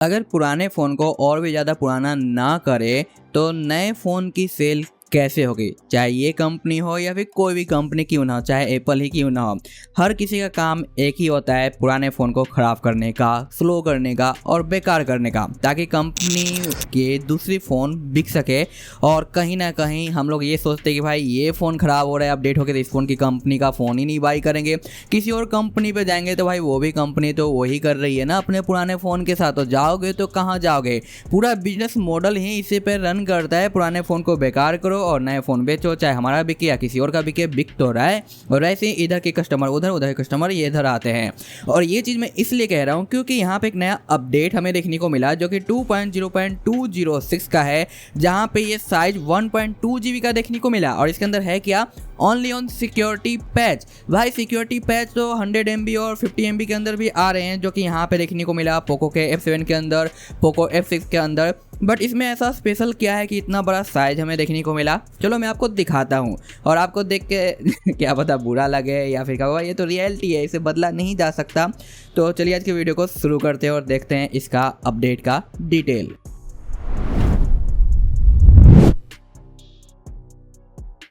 अगर पुराने फ़ोन को और भी ज़्यादा पुराना ना करे तो नए फ़ोन की सेल कैसे होगी, चाहे ये कंपनी हो या फिर कोई भी कंपनी क्यों ना हो, चाहे एप्पल ही क्यों ना हो। हर किसी का काम एक ही होता है, पुराने फ़ोन को ख़राब करने का, स्लो करने का और बेकार करने का, ताकि कंपनी के दूसरी फ़ोन बिक सके। और कहीं ना कहीं हम लोग ये सोचते हैं कि भाई ये फ़ोन ख़राब हो रहा है अपडेट होकर, तो इस फ़ोन की कंपनी का फ़ोन ही नहीं बाई करेंगे, किसी और कंपनी पे जाएंगे तो भाई वो भी कंपनी तो वही कर रही है ना अपने पुराने फ़ोन के साथ। तो जाओगे तो कहाँ जाओगे, पूरा बिजनेस मॉडल ही इसी पे रन करता है, पुराने फ़ोन को बेकार करो और नए फ़ोन बेचो, चाहे हमारा बिके या किसी और का बिके, बिक तो रहा है। और ऐसे ही इधर के कस्टमर उधर, उधर के कस्टमर ये इधर आते हैं। और ये चीज़ मैं इसलिए कह रहा हूँ क्योंकि यहाँ पे एक नया अपडेट हमें देखने को मिला जो कि 2.0.206 का है, जहाँ पे ये साइज 1.2 GB का देखने को मिला। और इसके अंदर है क्या, ओनली ऑन सिक्योरिटी पैच। भाई सिक्योरिटी पैच तो 100 MB और 50 MB के अंदर भी आ रहे हैं, जो कि यहाँ पे देखने को मिला पोको के F7 के अंदर, पोको F6 के अंदर। बट इसमें ऐसा स्पेशल क्या है कि इतना बड़ा साइज हमें देखने को मिला। चलो मैं आपको दिखाता हूँ और आपको देख के क्या पता बुरा लगे या फिर क्या होगा, ये तो रियलिटी है, इसे बदला नहीं जा सकता। तो चलिए आज की वीडियो को शुरू करते हैं और देखते हैं इसका अपडेट का डिटेल।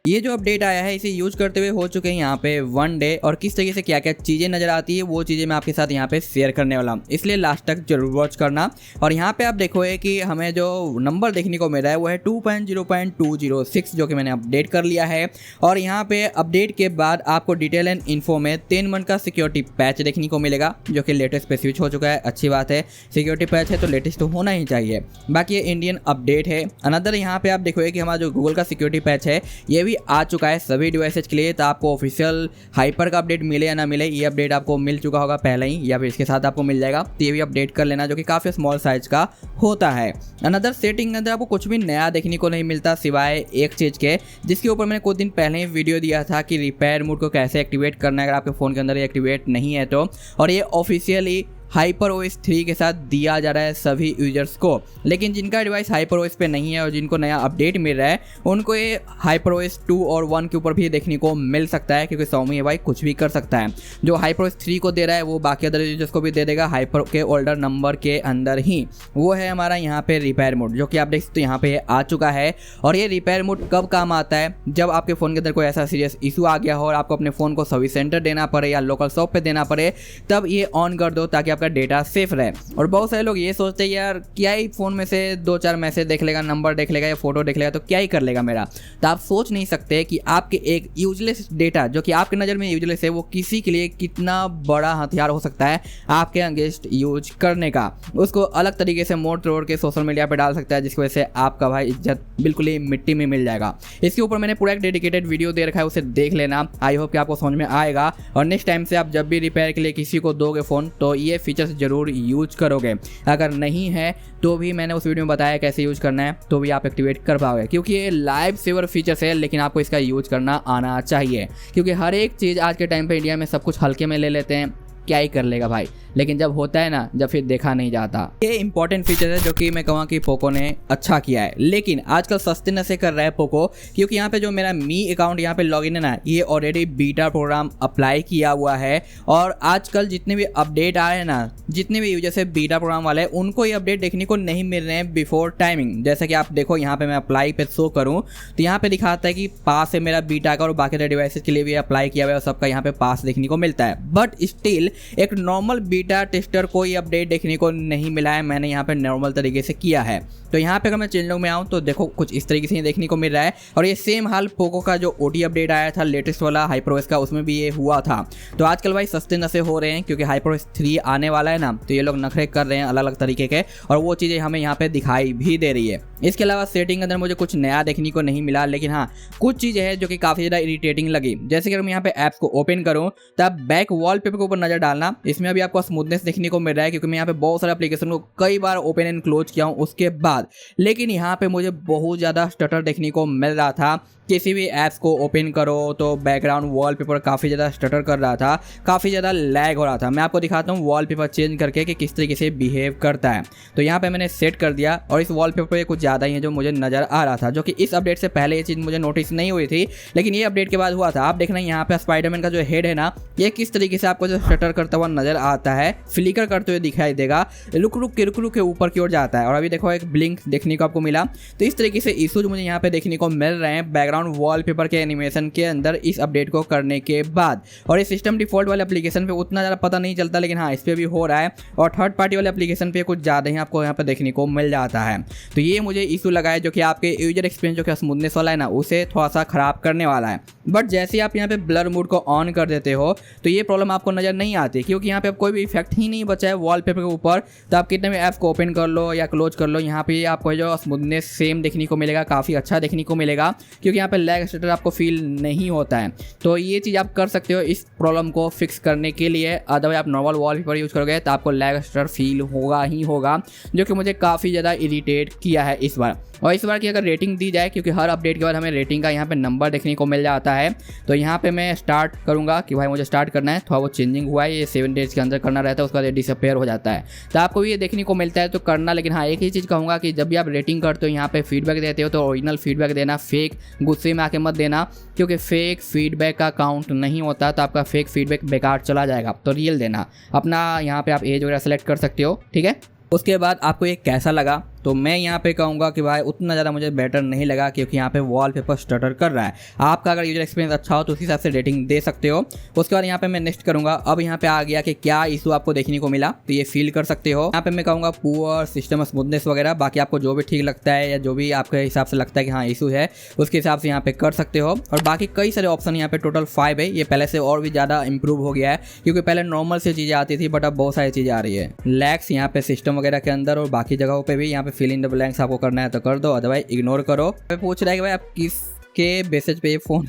ये जो अपडेट आया है इसे यूज करते हुए हो चुके हैं यहाँ पे 1 डे, और किस तरीके से क्या क्या चीज़ें नज़र आती है वो चीज़ें मैं आपके साथ यहाँ पे शेयर करने वाला हूँ, इसलिए लास्ट तक जरूर वॉच करना। और यहाँ पे आप देखोगे कि हमें जो नंबर देखने को मिल रहा है वो है 2.0.206, जो कि मैंने अपडेट कर लिया है। और यहाँ पे अपडेट के बाद आपको डिटेल एंड इन्फो में 10 मंथ का सिक्योरिटी पैच देखने को मिलेगा, जो कि लेटेस्ट पे स्विच हो चुका है। अच्छी बात है, सिक्योरिटी पैच है तो लेटेस्ट तो होना ही चाहिए। बाकी ये इंडियन अपडेट है। अनदर यहाँ पे आप देखोगे कि हमारा जो गूगल का सिक्योरिटी पैच है ये भी आ चुका है सभी डिवाइसेज के लिए। तो आपको ऑफिशियल हाइपर का अपडेट मिले या ना मिले, ये अपडेट आपको मिल चुका होगा पहले ही या फिर इसके साथ आपको मिल जाएगा, तो ये भी अपडेट कर लेना, जो कि काफ़ी स्मॉल साइज का होता है। अनदर सेटिंग के अंदर आपको कुछ भी नया देखने को नहीं मिलता सिवाय एक चीज़ के, जिसके ऊपर मैंने कुछ दिन पहले ही वीडियो दिया था कि रिपेयर मोड को कैसे एक्टिवेट करना है अगर आपके फ़ोन के अंदर ये एक्टिवेट नहीं है तो। और ये ऑफिशियली HyperOS 3 के साथ दिया जा रहा है सभी यूजर्स को। लेकिन जिनका डिवाइस HyperOS पे नहीं है और जिनको नया अपडेट मिल रहा है उनको ये HyperOS 2 और 1 के ऊपर भी देखने को मिल सकता है, क्योंकि Xiaomi ये भाई कुछ भी कर सकता है। जो HyperOS 3 को दे रहा है वो बाकी अदर यूजर्स को भी दे देगा हाइपर के ओल्डर नंबर के अंदर ही। वो है हमारा यहाँ पे रिपेयर मोड, जो कि आप देख सकते हो यहाँ पे आ चुका है। और ये रिपेयर मोड कब काम आता है, जब आपके फ़ोन के अंदर कोई ऐसा सीरियस इशू आ गया हो और आपको अपने फ़ोन को सर्विस सेंटर देना पड़े या लोकल शॉप पे देना पड़े, तब ये ऑन कर दो ताकि आपका डेटा सेफ रहे। और बहुत सारे लोग ये सोचते हैं यार क्या ही फ़ोन में से 2-4 मैसेज देख लेगा, नंबर देख लेगा या फोटो देख लेगा तो क्या ही कर लेगा मेरा। तो आप सोच नहीं सकते कि आपके एक यूजलेस डेटा जो कि आपके नज़र में यूजलेस है वो किसी के लिए कितना बड़ा हथियार हो सकता है आपके अगेंस्ट यूज करने का। उसको अलग तरीके से मोड़ तोड़ के सोशल मीडिया पर डाल सकता है, जिसकी वजह से आपका भाई इज्जत बिल्कुल ही मिट्टी में मिल जाएगा। इसके ऊपर मैंने पूरा एक डेडिकेटेड वीडियो दे रखा है, उसे देख लेना। आई होप कि आपको समझ में आएगा और नेक्स्ट टाइम से आप जब भी रिपेयर के लिए किसी को दोगे फ़ोन तो ये फीचर्स जरूर यूज करोगे। अगर नहीं है तो भी मैंने उस वीडियो में बताया कैसे यूज करना है, तो भी आप एक्टिवेट कर पाओगे, क्योंकि ये लाइव सेवर फीचर्स है। लेकिन आपको इसका यूज करना आना चाहिए, क्योंकि हर एक चीज़ आज के टाइम पे इंडिया में सब कुछ हल्के में ले लेते हैं, क्या ही कर लेगा भाई। लेकिन जब होता है ना, जब फिर देखा नहीं जाता। ये इंपॉर्टेंट फीचर है जो कि मैं कहूँगा कि पोको ने अच्छा किया है। लेकिन आजकल सस्ते नशे कर रहा है पोको, क्योंकि यहाँ पे जो मेरा मी अकाउंट यहाँ पे लॉगिन है ना, ये ऑलरेडी बीटा प्रोग्राम अप्लाई किया हुआ है। और आजकल जितने भी अपडेट आए हैं ना, जितने भी यूजर से बीटा प्रोग्राम वाले हैं उनको ये अपडेट देखने को नहीं मिल रहे हैं बिफोर टाइमिंग। जैसे कि आप देखो यहाँ पे मैं अप्लाई पे शो करूँ तो यहाँ पे दिखाता है कि पास है मेरा बीटा का, और बाकी डिवाइसेस के लिए भी अप्लाई किया हुआ है और सबका यहाँ पे पास देखने को मिलता है। बट स्टिल एक नॉर्मल बीटा टेस्टर को ये अपडेट देखने को नहीं मिला है। मैंने यहाँ पे नॉर्मल तरीके से किया है। तो यहाँ पे अगर मैं चेंज लॉग में आऊँ तो देखो कुछ इस तरीके से देखने को मिल रहा है। और ये सेम हाल पोको का जो OT अपडेट आया था लेटेस्ट वाला HyperOS का, उसमें भी ये हुआ था। तो आजकल भाई सस्ते नशे हो रहे हैं, क्योंकि HyperOS 3 आने वाला है ना, तो ये लोग नखरे कर रहे हैं अलग अलग तरीके के, और वो चीज़ें हमें यहाँ पे दिखाई भी दे रही है। इसके अलावा सेटिंग के अंदर मुझे कुछ नया देखने को नहीं मिला, लेकिन हाँ कुछ चीज़ें हैं जो कि काफ़ी ज़्यादा इरिटेटिंग लगी। जैसे कि अगर मैं यहाँ पे ऐप्स को ओपन करूँ तब बैक वॉलपेपर के ऊपर नजर डालना, इसमें अभी आपको स्मूथनेस देखने को मिल रहा है, क्योंकि मैं यहाँ पे बहुत सारे एप्लीकेशन को कई बार ओपन एंड क्लोज किया हूँ उसके बाद। लेकिन यहाँ पे मुझे बहुत ज़्यादा स्टटर देखने को मिल रहा था। किसी भी ऐप्स को ओपन करो तो बैकग्राउंड वॉलपेपर काफ़ी ज़्यादा स्टटर कर रहा था, काफ़ी ज़्यादा लैग हो रहा था। मैं आपको दिखाता हूँ वॉलपेपर चेंज करके कि किस तरीके से बिहेव करता है। तो यहाँ पे मैंने सेट कर दिया और इस वॉलपेपर पे कुछ ज़्यादा ही है जो मुझे नज़र आ रहा था, जो कि इस अपडेट से पहले ये चीज़ मुझे नोटिस नहीं हुई थी, लेकिन ये अपडेट के बाद हुआ था। आप देखना यहाँ पे स्पाइडरमैन का जो हेड है ना, ये किस तरीके से आपको जो स्टटर करता हुआ नजर आता है, फ्लिकर करते हुए दिखाई देगा, रुक रुक के ऊपर की ओर जाता है। और अभी देखो एक ब्लिंक देखने को आपको मिला। तो इस तरीके से इशूज मुझे यहाँ पे देखने को मिल रहे हैं बैकग्राउंड वॉलपेपर के एनिमेशन के अंदर इस अपडेट को करने के बाद। और इस सिस्टम डिफॉल्ट वाले एप्लीकेशन पे उतना ज़्यादा पता नहीं चलता, लेकिन हाँ इस पर भी हो रहा है। और थर्ड पार्टी वाले एप्लीकेशन पे कुछ ज़्यादा ही आपको यहाँ पे देखने को मिल जाता है। तो ये मुझे इशू लगा है जो कि आपके यूजर एक्सपीरियंस जो कि स्मूथनेस वाला है ना, उसे थोड़ा सा खराब करने वाला है। बट जैसे ही आप यहाँ पे ब्लर मोड को ऑन कर देते हो तो ये प्रॉब्लम आपको नजर नहीं आती, क्योंकि यहाँ पे आप कोई भी इफेक्ट ही नहीं बचा है वॉलपेपर के ऊपर। तो आप कितने भी ऐप्स को ओपन कर लो या क्लोज कर लो, यहाँ पे आपको जो स्मूथनेस सेम देखने को मिलेगा, काफ़ी अच्छा देखने को मिलेगा, क्योंकि यहाँ पे लैग स्टटर आपको फील नहीं होता है। तो ये चीज़ आप कर सकते हो इस प्रॉब्लम को फिक्स करने के लिए। अदरवाइज आप नॉर्मल वॉलपेपर यूज़ करोगे तो आपको लैग स्टटर फील होगा ही होगा, जो कि मुझे काफ़ी ज़्यादा इरिटेट किया है इस बार। और इस बार की अगर रेटिंग दी जाए, क्योंकि हर अपडेट के बाद हमें रेटिंग का यहाँ पे नंबर देखने को मिल जाता है, तो यहाँ पे मैं स्टार्ट करूँगा कि भाई मुझे स्टार्ट करना है। थोड़ा वो चेंजिंग हुआ है, ये 7 डेज के अंदर करना रहता है, उसके बाद ये डिसअपेयर हो जाता है। तो आपको भी ये देखने को मिलता है तो करना। लेकिन हाँ एक ही चीज़ कहूँगा कि जब भी आप रेटिंग करते हो, यहाँ पे फीडबैक देते हो, तो ओरिजिनल फीडबैक देना, फेक गुस्से में आके मत देना, क्योंकि फेक फीडबैक का काउंट नहीं होता, तो आपका फेक फीडबैक बेकार चला जाएगा। तो रियल देना अपना। यहाँ पे आप एज वगैरह सेलेक्ट कर सकते हो, ठीक है। उसके बाद आपको ये कैसा लगा, तो मैं यहाँ पे कहूँगा कि भाई उतना ज़्यादा मुझे बेटर नहीं लगा, क्योंकि यहाँ पे वॉलपेपर स्टटर कर रहा है। आपका अगर यूजर एक्सपीरियंस अच्छा हो तो उस हिसाब से रेटिंग दे सकते हो। उसके बाद यहाँ पे मैं नेक्स्ट करूँगा। अब यहाँ पे आ गया कि क्या इशू आपको देखने को मिला, तो ये फील कर सकते हो। यहाँ पे मैं कहूँगा पुअर सिस्टम स्मूथनेस वगैरह, बाकी आपको जो भी ठीक लगता है या जो भी आपके हिसाब से लगता है कि हाँ इशू है, उसके हिसाब से यहाँ पे कर सकते हो। और बाकी कई सारे ऑप्शन यहाँ पे टोटल 5 है। ये पहले से और भी ज़्यादा इंप्रूव हो गया है, क्योंकि पहले नॉर्मल से चीज़ें आती थी, बट अब बहुत सारी चीज़ें आ रही है। लैक्स यहाँ पे सिस्टम वगैरह के अंदर और बाकी जगहों पे भी यहाँ पे फिल इन द ब्लैंक्स आपको करना है तो कर दो, अदरवाइज इग्नोर करो। पूछ रहा है कि भाई आप किसके बेसिस पे ये फ़ोन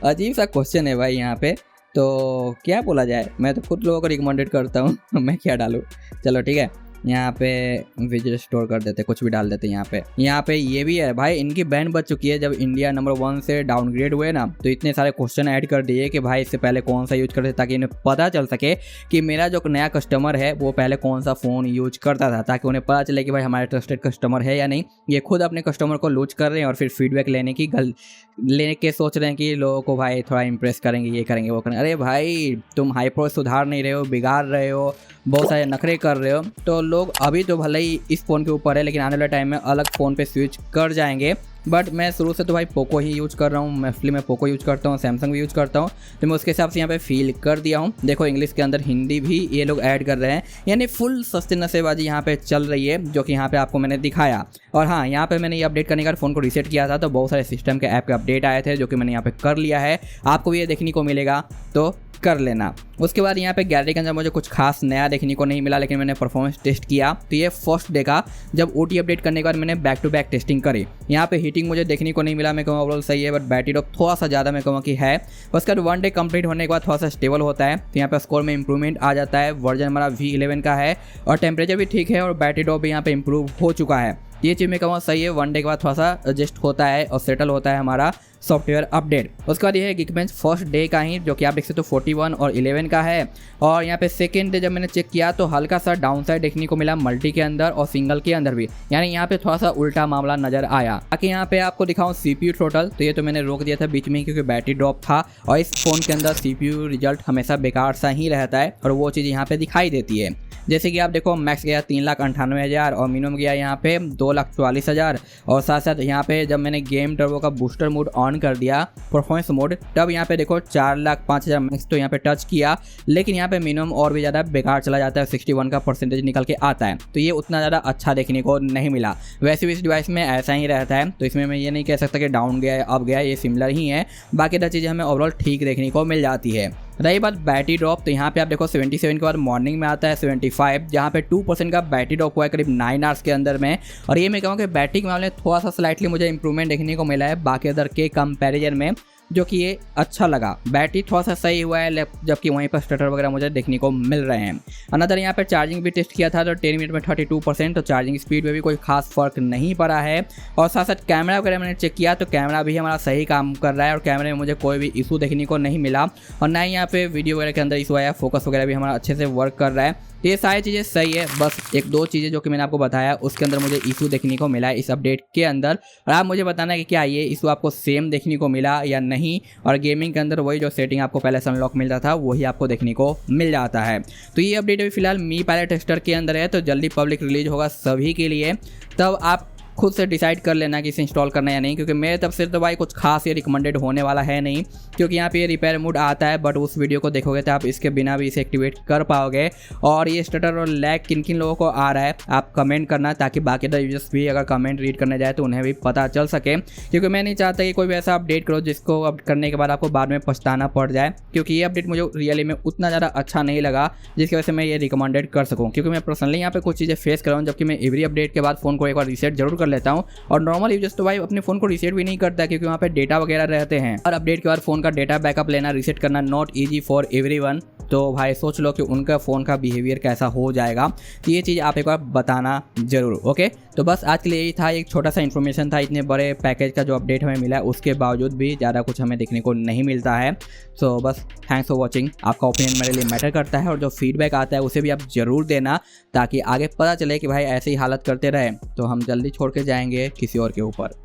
अजीब सा क्वेश्चन है भाई यहाँ पे। तो क्या बोला जाए, मैं तो खुद लोगों को रिकमेंडेड करता हूँ मैं क्या डालूँ। चलो ठीक है, यहाँ पे विजिट स्टोर कर देते, कुछ भी डाल देते। यहाँ पे ये भी है भाई, इनकी बैन बच चुकी है। जब इंडिया नंबर 1 से डाउनग्रेड हुए ना, तो इतने सारे क्वेश्चन ऐड कर दिए कि भाई इससे पहले कौन सा यूज करते, ताकि इन्हें पता चल सके कि मेरा जो नया कस्टमर है वो पहले कौन सा फ़ोन यूज करता था, ताकि उन्हें पता चले कि भाई हमारे ट्रस्टेड कस्टमर है या नहीं। ये खुद अपने कस्टमर को लूज कर रहे हैं और फिर फीडबैक लेने के सोच रहे हैं कि लोगों को भाई थोड़ा इंप्रेस करेंगे, ये करेंगे वो करेंगे। अरे भाई तुम हाइपर सुधार नहीं रहे हो, बिगाड़ रहे हो, बहुत सारे नखरे कर रहे हो। तो लोग अभी तो भले ही इस फ़ोन के ऊपर है, लेकिन आने वाले टाइम में अलग फ़ोन पे स्विच कर जाएंगे। बट मैं शुरू से तो भाई पोको ही यूज़ कर रहा हूँ, मोस्टली मैं पोको यूज़ करता हूँ, सैमसंग भी यूज़ करता हूँ, तो मैं उसके हिसाब से यहाँ पे फील कर दिया हूँ। देखो इंग्लिश के अंदर हिंदी भी ये लोग ऐड कर रहे हैं, यानी फुल सस्ती नशेबाजी यहाँ पे चल रही है, जो कि यहाँ पे आपको मैंने दिखाया। और हाँ यहाँ पे मैंने ये अपडेट करने का फ़ोन को रीसेट किया था, तो बहुत सारे सिस्टम के ऐप के अपडेट आए थे, जो कि मैंने यहाँ पे कर लिया है। आपको भी ये देखने को मिलेगा तो कर लेना। उसके बाद यहाँ पे गैलरी के अंदर मुझे कुछ खास नया देखने को नहीं मिला, लेकिन मैंने परफॉर्मेंस टेस्ट किया, तो ये फर्स्ट डे का जब OT अपडेट करने के बाद मैंने बैक टू बैक टेस्टिंग करी। यहाँ पे हीटिंग मुझे देखने को नहीं मिला, मैं कहूँगा ओवरऑल सही है, बट बैटरी ड्रॉप थोड़ा सा ज़्यादा मैं कहूँगा कि है। उसके बाद 1 डे कंप्लीट होने के बाद थोड़ा सा स्टेबल होता है, तो यहाँ पे स्कोर में इंप्रूवमेंट आ जाता है। वर्जन हमारा V11 का है और टेम्परेचर भी ठीक है और बैटरी ड्रॉप भी यहाँ पे इंप्रूव हो चुका है। ये चीज़ मैं कहूँगा सही है। 1 डे के बाद थोड़ा सा एडजस्ट होता है और सेटल होता है हमारा सॉफ्टवेयर अपडेट। उसके बाद ये है Geekbench फर्स्ट डे का ही, जो कि आप देख सकते हो 41 और 11 का है। और यहाँ पे सेकेंड डे जब मैंने चेक किया तो हल्का सा डाउन साइड देखने को मिला मल्टी के अंदर और सिंगल के अंदर भी, यानी यहाँ पे थोड़ा सा उल्टा मामला नजर आया। बाकी यहाँ पे आपको दिखाऊं CPU टोटल, तो ये तो मैंने रोक दिया था बीच में क्योंकि बैटरी ड्रॉप था, और इस फोन के अंदर CPU रिजल्ट हमेशा बेकार सा ही रहता है और वो चीज़ यहाँ पे दिखाई देती है। जैसे कि आप देखो मैक्स गया 3,98,000 और मिनिमम गया यहाँ पे 2,44,000। और साथ साथ यहाँ पे जब मैंने गेम टर्बो का बूस्टर मोड ऑन कर दिया, परफॉर्मेंस मोड, तब यहाँ पे देखो 4,05,000 मैक्स तो यहाँ पे टच किया, लेकिन यहाँ पे मिनिमम और भी ज़्यादा बेकार चला जाता है, 61 का परसेंटेज निकल के आता है। तो ये उतना ज़्यादा अच्छा देखने को नहीं मिला। वैसे भी इस डिवाइस में ऐसा ही रहता है, तो इसमें मैं ये नहीं कह सकता कि डाउन गया अप गया, ये सिमिलर ही है। बाकी अदर चीज़ें हमें ओवरऑल ठीक देखने को मिल जाती है। रही बात बैटरी ड्रॉप, तो यहाँ पे आप देखो 77 के बाद मॉर्निंग में आता है 75, जहाँ पे 2% का बैटरी ड्रॉप हुआ है करीब 9 आवर्स के अंदर में। और ये मैं कहूँ कि बैटरी के मामले में थोड़ा सा स्लाइटली मुझे इंप्रूवमेंट देखने को मिला है बाकी अदर के कंपैरिजन में, जो कि ये अच्छा लगा। बैटरी थोड़ा सा सही हुआ है, जबकि वहीं पर स्टटर वगैरह मुझे देखने को मिल रहे हैं। अनदर यहाँ पर चार्जिंग भी टेस्ट किया था तो 10 मिनट में 32%, तो चार्जिंग स्पीड में भी कोई खास फर्क नहीं पड़ा है। और साथ साथ कैमरा वगैरह मैंने चेक किया तो कैमरा भी हमारा सही काम कर रहा है और कैमरे में मुझे कोई भी इशू देखने को नहीं मिला, और ना ही यहाँ पे वीडियो वगैरह के अंदर इशू आया। फोकस वगैरह भी हमारा अच्छे से वर्क कर रहा है। तो ये सारी चीज़ें सही है, बस एक दो चीज़ें जो कि मैंने आपको बताया उसके अंदर मुझे इशू देखने को मिला है इस अपडेट के अंदर, और आप मुझे बताना कि क्या ये इशू आपको सेम देखने को मिला या नहीं, और गेमिंग के अंदर वही जो सेटिंग आपको पहले से अनलॉक मिलता था वही आपको देखने को मिल जाता है। तो ये अपडेट अभी फिलहाल मी पायलट टेस्टर के अंदर है, तो जल्दी पब्लिक रिलीज होगा सभी के लिए, तब आप खुद से डिसाइड कर लेना कि इसे इंस्टॉल करना है या नहीं, क्योंकि मेरे तरफ से तो भाई कुछ खास ये रिकमेंडेड होने वाला है नहीं, क्योंकि यहाँ पे ये रिपेयर मोड आता है, बट उस वीडियो को देखोगे तो आप इसके बिना भी इसे एक्टिवेट कर पाओगे। और ये स्टटर और लैग किन किन लोगों को आ रहा है आप कमेंट करना, ताकि बाकी द यूजर्स भी अगर कमेंट रीड करने जाए तो उन्हें भी पता चल सके, क्योंकि मैं नहीं चाहता कि कोई भी ऐसा अपडेट करो जिसको अब करने के बाद आपको बाद में पछताना पड़ जाए, क्योंकि ये अपडेट मुझे रियली में उतना ज़्यादा अच्छा नहीं लगा जिसकी वजह से मैं ये रिकमेंडेड कर सकूँ, क्योंकि मैं पर्सनली यहाँ पे कुछ चीज़ें फेस कर रहा हूँ, जबकि मैं एवरी अपडेट के बाद फ़ोन को एक बार रीसेट जरूर कर लेता हूँ। और नॉर्मल यूजर्स तो भाई अपने फ़ोन को रीसेट भी नहीं करता, क्योंकि वहाँ पे डेटा वगैरह रहते हैं, और अपडेट के बाद फ़ोन का डेटा बैकअप लेना, रीसेट करना नॉट ईजी फॉर एवरीवन। तो भाई सोच लो कि उनका फ़ोन का बिहेवियर कैसा हो जाएगा, तो ये चीज़ आप एक बार बताना ज़रूर। ओके, तो बस आज के लिए यही था, एक छोटा सा इन्फॉर्मेशन था। इतने बड़े पैकेज का जो अपडेट हमें मिला है उसके बावजूद भी ज़्यादा कुछ हमें देखने को नहीं मिलता है। सो बस थैंक्स फॉर वॉचिंग। आपका ओपिनियन मेरे लिए मैटर करता है, और जो फीडबैक आता है उसे भी आप ज़रूर देना, ताकि आगे पता चले कि भाई ऐसे ही हालत करते रहे तो हम जल्दी छोड़ के जाएंगे किसी और के ऊपर।